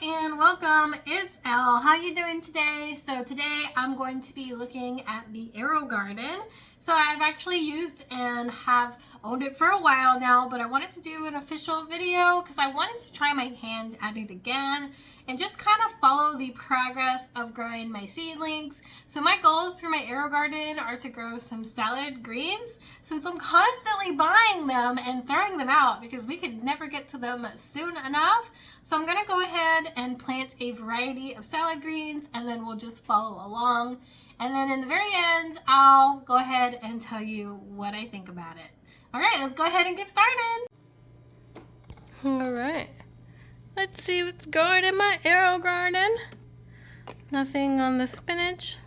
and welcome. It's Elle. How you doing today? So today I'm going to be looking at the Aerogarden. So I've actually used and have owned it for a while now, but I wanted to do an official video because I wanted to try my hand at it again and just kind of follow the progress of growing my seedlings. So my goals through my Aerogarden are to grow some salad greens since I'm constantly buying them and throwing them out because we could never get to them soon enough. So I'm going to go ahead and plant a variety of salad greens and then we'll just follow along. And then in the very end, I'll go ahead and tell you what I think about it. All right, let's go ahead and get started. All right. Let's see what's going in my Aerogarden. Nothing on the spinach.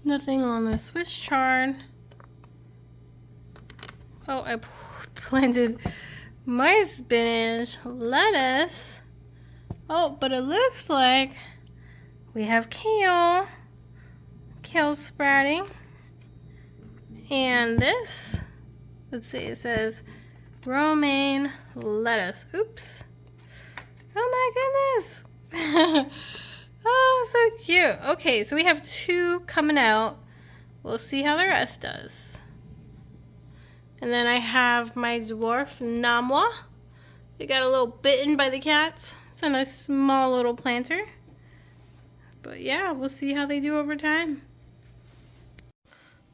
Nothing on the Swiss chard. Oh, I planted my spinach, lettuce. Oh, but it looks like we have kale. Kale sprouting. And this, let's see, it says romaine lettuce. Oops. Oh my goodness. Oh, so cute. Okay, so we have two coming out. We'll see how the rest does. And then I have my dwarf namwa. It got a little bitten by the cats. It's a nice small little planter. But yeah, we'll see how they do over time.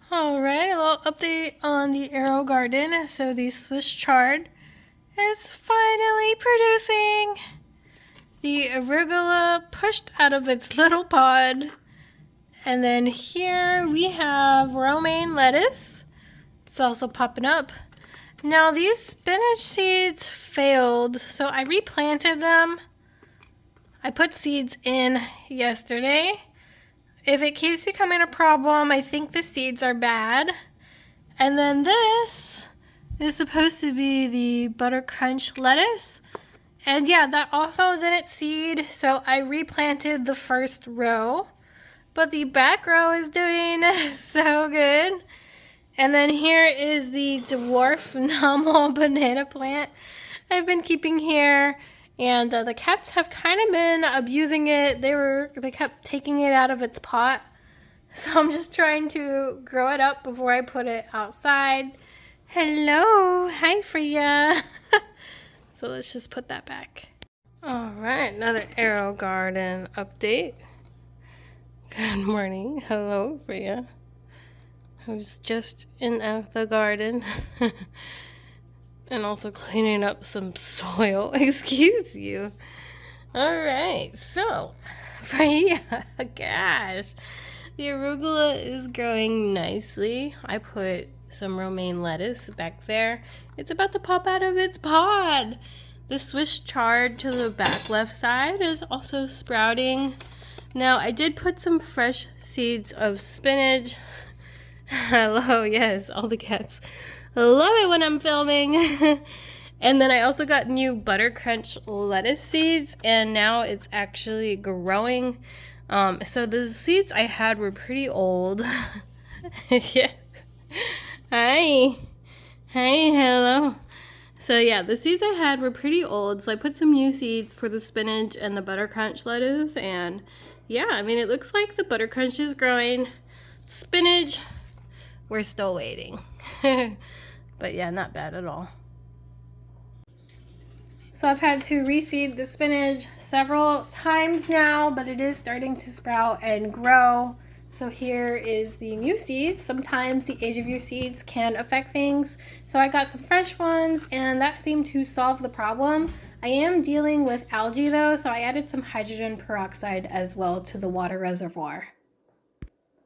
Alright, a little update on the Aerogarden. So the Swiss chard is finally producing. The arugula pushed out of its little pod. And then here we have romaine lettuce. It's also popping up. Now these spinach seeds failed, so I replanted them. I put seeds in yesterday. If it keeps becoming a problem, I think the seeds are bad. And then this is supposed to be the butter crunch lettuce. And yeah, that also didn't seed, so I replanted the first row. But the back row is doing so good. And then here is the dwarf normal banana plant I've been keeping here. And the cats have kind of been abusing it. They kept taking it out of its pot. So I'm just trying to grow it up before I put it outside. Hello. Hi, Freya. So let's just put that back. All right, another Aerogarden update. Good morning. Hello, Freya. I was just in the garden. And also cleaning up some soil. Excuse you. Alright, so, Freya, gosh. The arugula is growing nicely. I put some romaine lettuce back there. It's about to pop out of its pod. The Swiss chard to the back left side is also sprouting. Now, I did put some fresh seeds of spinach. Hello, yes, all the cats love it when I'm filming. And then I also got new butter crunch lettuce seeds, and now it's actually growing. So the seeds I had were pretty old. Yeah. Hi, hello. So yeah, the seeds I had were pretty old, so I put some new seeds for the spinach and the butter crunch lettuce, and yeah, I mean, it looks like the butter crunch is growing. Spinach, we're still waiting. But yeah, not bad at all. So I've had to reseed the spinach several times now, but it is starting to sprout and grow. So here is the new seeds. Sometimes the age of your seeds can affect things. So I got some fresh ones and that seemed to solve the problem. I am dealing with algae though, so I added some hydrogen peroxide as well to the water reservoir.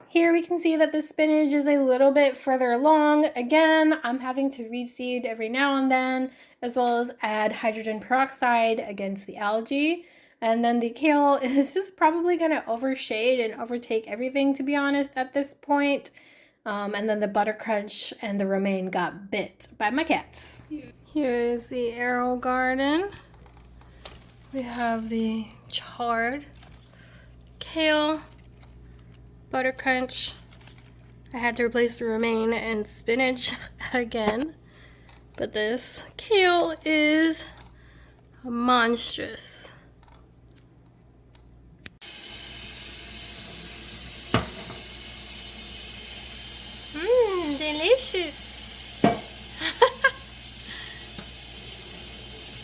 Here we can see that the spinach is a little bit further along. Again, I'm having to reseed every now and then, as well as add hydrogen peroxide against the algae. And then the kale is just probably going to overshade and overtake everything, to be honest, at this point. And then the butter crunch and the romaine got bit by my cats. Here is the Aerogarden. We have the chard, kale, butter crunch. I had to replace the romaine and spinach again. But this kale is monstrous. Mmm, delicious.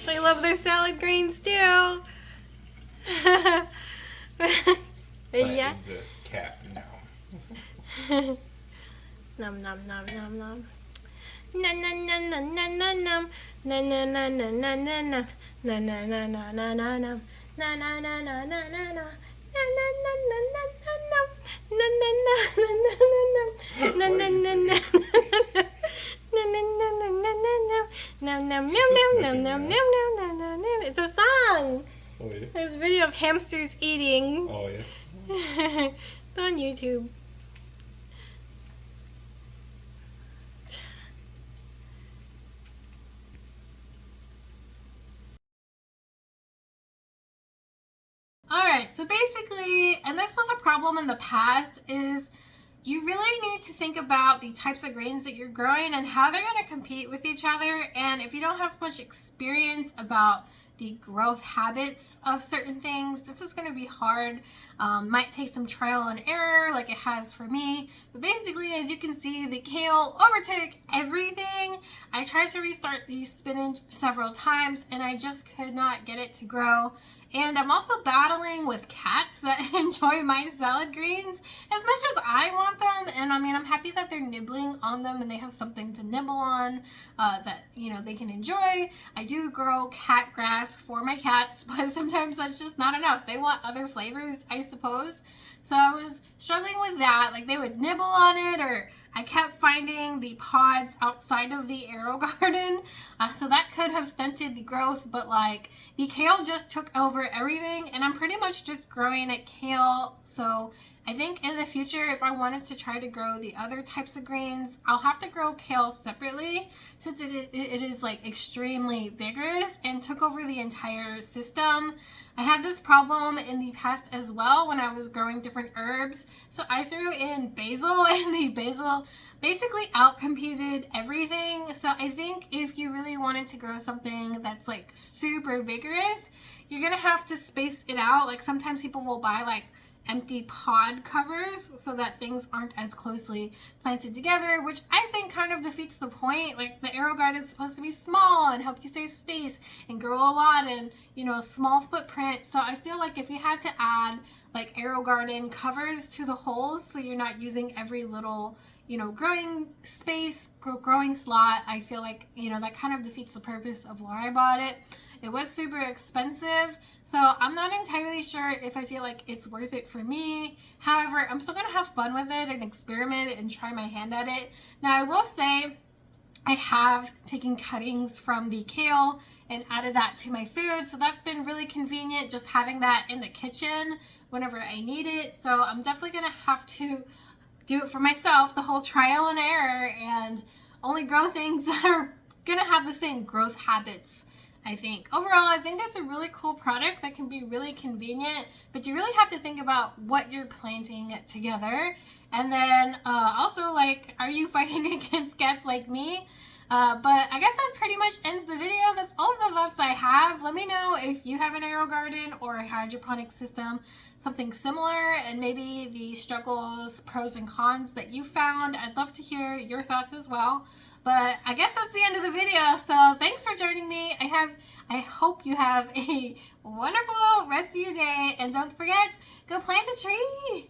I love their salad greens too. I Yeah. exist, cat now. Nom nom nom nom nom. Nom nom nom nom nom nom nom. Nom nom nom nom nom nom nom. Nom nom nom nom nom nom nom. Nom nom nom nom nom nom nom. Nom nom nom nom nom nom nom. Nom nom nom nom nom nom. Nom nom nom nom nom nom. Nom nom nom nom nom nom nom. Nom nom nom nom nom nom nom nom nom nom. It's a song. Oh yeah. There's a video of hamsters eating. Oh yeah. It's on YouTube. Alright, so basically, and this was a problem in the past, is you really need to think about the types of grains that you're growing and how they're going to compete with each other. And if you don't have much experience about the growth habits of certain things, this is going to be hard. Might take some trial and error like it has for me. But basically, as you can see, the kale overtook everything. I tried to restart the spinach several times and I just could not get it to grow. And I'm also battling with cats that enjoy my salad greens as much as I want them. And I mean, I'm happy that they're nibbling on them and they have something to nibble on that, you know, they can enjoy. I do grow cat grass for my cats, but sometimes that's just not enough. They want other flavors, I suppose. So I was struggling with that. Like they would nibble on it, or I kept finding the pods outside of the Aerogarden. So that could have stunted the growth, but like the kale just took over everything and I'm pretty much just growing at kale. So I think in the future, if I wanted to try to grow the other types of greens, I'll have to grow kale separately since it is like extremely vigorous and took over the entire system. I had this problem in the past as well when I was growing different herbs. So I threw in basil and the basil basically outcompeted everything. So I think if you really wanted to grow something that's like super vigorous, you're gonna have to space it out. Like sometimes people will buy like empty pod covers so that things aren't as closely planted together, which I think kind of defeats the point. Like the Aerogarden is supposed to be small and help you save space and grow a lot in, you know, a small footprint. So I feel like if you had to add like Aerogarden covers to the holes so you're not using every little, you know, growing space, growing slot, I feel like, you know, that kind of defeats the purpose of why I bought it. It was super expensive, so I'm not entirely sure if I feel like it's worth it for me. However, I'm still going to have fun with it and experiment and try my hand at it. Now, I will say I have taken cuttings from the kale and added that to my food, so that's been really convenient just having that in the kitchen whenever I need it. So I'm definitely going to have to do it for myself, the whole trial and error, and only grow things that are going to have the same growth habits. I think overall, I think it's a really cool product that can be really convenient, but you really have to think about what you're planting together. And then also, like, are you fighting against cats like me? But I guess that pretty much ends the video. That's all the thoughts I have. Let me know if you have an Aerogarden or a hydroponic system, something similar, and maybe the struggles, pros and cons that you found. I'd love to hear your thoughts as well. But I guess that's the end of the video. So thanks for joining me. I hope you have a wonderful rest of your day. And don't forget, go plant a tree.